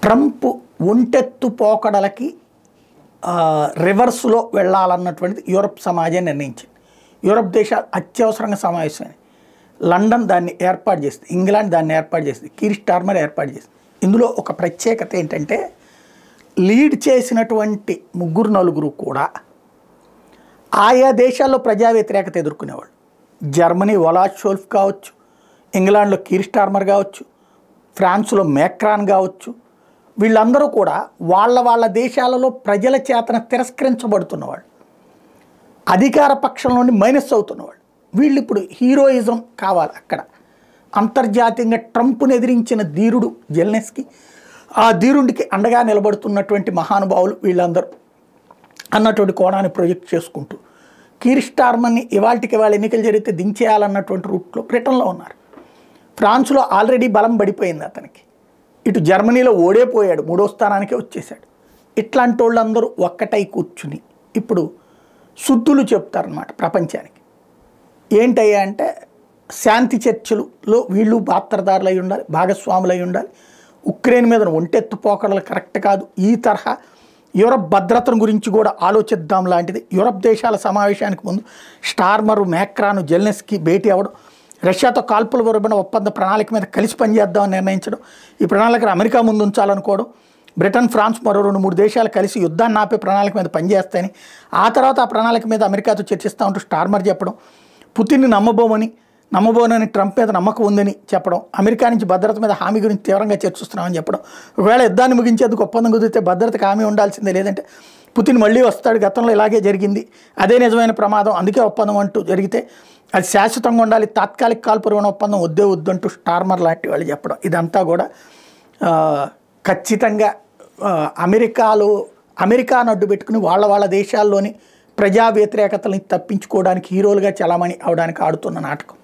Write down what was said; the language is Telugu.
ట్రంప్ ఒంటెత్తు పోకడలకి రివర్స్లో వెళ్ళాలన్నటువంటిది యూరప్ సమాజం నిర్ణయించింది. యూరప్ దేశాలు అత్యవసరంగా సమావేశమైంది. లండన్ దాన్ని ఏర్పాటు చేసింది, ఇంగ్లాండ్ దాన్ని ఏర్పాటు చేసింది, కీర్ స్టార్మర్ ఏర్పాటు చేసింది. ఇందులో ఒక ప్రత్యేకత ఏంటంటే లీడ్ చేసినటువంటి ముగ్గురు నలుగురు కూడా ఆయా దేశాల్లో ప్రజా వ్యతిరేకత ఎదుర్కొనేవాళ్ళు. జర్మనీ ఒలాఫ్ షోల్జ్ కావచ్చు, ఇంగ్లాండ్లో కీర్ స్టార్మర్ కావచ్చు, ఫ్రాన్స్లో మేక్రాన్ కావచ్చు, వీళ్ళందరూ కూడా వాళ్ళ దేశాలలో ప్రజల చేతన తిరస్కరించబడుతున్నవాళ్ళు, అధికార పక్షం నుండి మైనస్ అవుతున్నవాళ్ళు. వీళ్ళు ఇప్పుడు హీరోయిజం కావాలి. అక్కడ అంతర్జాతీయంగా ట్రంప్ను ఎదిరించిన ధీరుడు జెలెన్స్కీ, ఆ ధీరుడికి అండగా నిలబడుతున్నటువంటి మహానుభావులు వీళ్ళందరూ అన్నటువంటి కోణాన్ని ప్రొజెక్ట్ చేసుకుంటూ కీర్ స్టార్మర్ని ఇవాళకి వాళ్ళ ఎన్నికలు జరిగితే దించేయాలన్నటువంటి రూట్లో బ్రిటన్లో ఉన్నారు. ఫ్రాన్స్లో ఆల్రెడీ బలం పడిపోయింది అతనికి. ఇటు జర్మనీలో ఓడేపోయాడు, 3వ స్థానానికే వచ్చేసాడు. ఇట్లాంటి వాళ్ళందరూ ఒక్కటై కూర్చుని ఇప్పుడు శుద్ధులు చెప్తారనమాట ప్రపంచానికి. ఏంటయ్యా అంటే శాంతి చర్చలలో వీళ్ళు పాత్రదారులు అయి ఉండాలి, భాగస్వాములు అయి ఉండాలి. ఉక్రెయిన్ మీద ఒంటెత్తు పోకడలు కరెక్ట్ కాదు. ఈ తరహా యూరప్ భద్రతను గురించి కూడా ఆలోచిద్దాం లాంటిది. యూరప్ దేశాల సమావేశానికి ముందు స్టార్మరు, మేక్రాను, జెలెన్స్కీ భేటీ అవ్వడం, రష్యాతో కాల్పుల విరమణ ఒప్పంద ప్రణాళిక మీద కలిసి పనిచేద్దామని నిర్ణయించడం, ఈ ప్రణాళికను అమెరికా ముందు ఉంచాలనుకోవడం, బ్రిటన్, ఫ్రాన్స్ మరో 2-3 దేశాలు కలిసి యుద్ధాన్ని ఆపే ప్రణాళిక మీద పనిచేస్తాయని, ఆ తర్వాత ఆ ప్రణాళిక మీద అమెరికాతో చర్చిస్తూ ఉంటూ స్టార్మర్ చెప్పడం, పుతిన్ని నమ్మబోనని ట్రంప్ మీద నమ్మకం ఉందని చెప్పడం, అమెరికా నుంచి భద్రత మీద హామీ గురించి తీవ్రంగా చర్చిస్తున్నామని చెప్పడం, ఒకవేళ యుద్ధాన్ని ముగించేందుకు ఒప్పందం కుదిరితే భద్రతకు హామీ ఉండాల్సిందే, లేదంటే పుతిన్ మళ్ళీ వస్తాడు, గతంలో ఇలాగే జరిగింది, అదే నిజమైన ప్రమాదం, అందుకే ఒప్పందం అంటూ జరిగితే అది శాశ్వతంగా ఉండాలి, తాత్కాలిక కాల్పురమణ ఒప్పందం వద్దు అంటూ స్టార్మర్ లాంటి వాళ్ళు చెప్పడం, ఇదంతా కూడా ఖచ్చితంగా అమెరికాను అడ్డు పెట్టుకుని వాళ్ళ దేశాల్లోని ప్రజా వ్యతిరేకతల్ని తప్పించుకోవడానికి హీరోలుగా చలామణి అవడానికి ఆడుతున్న నాటకం.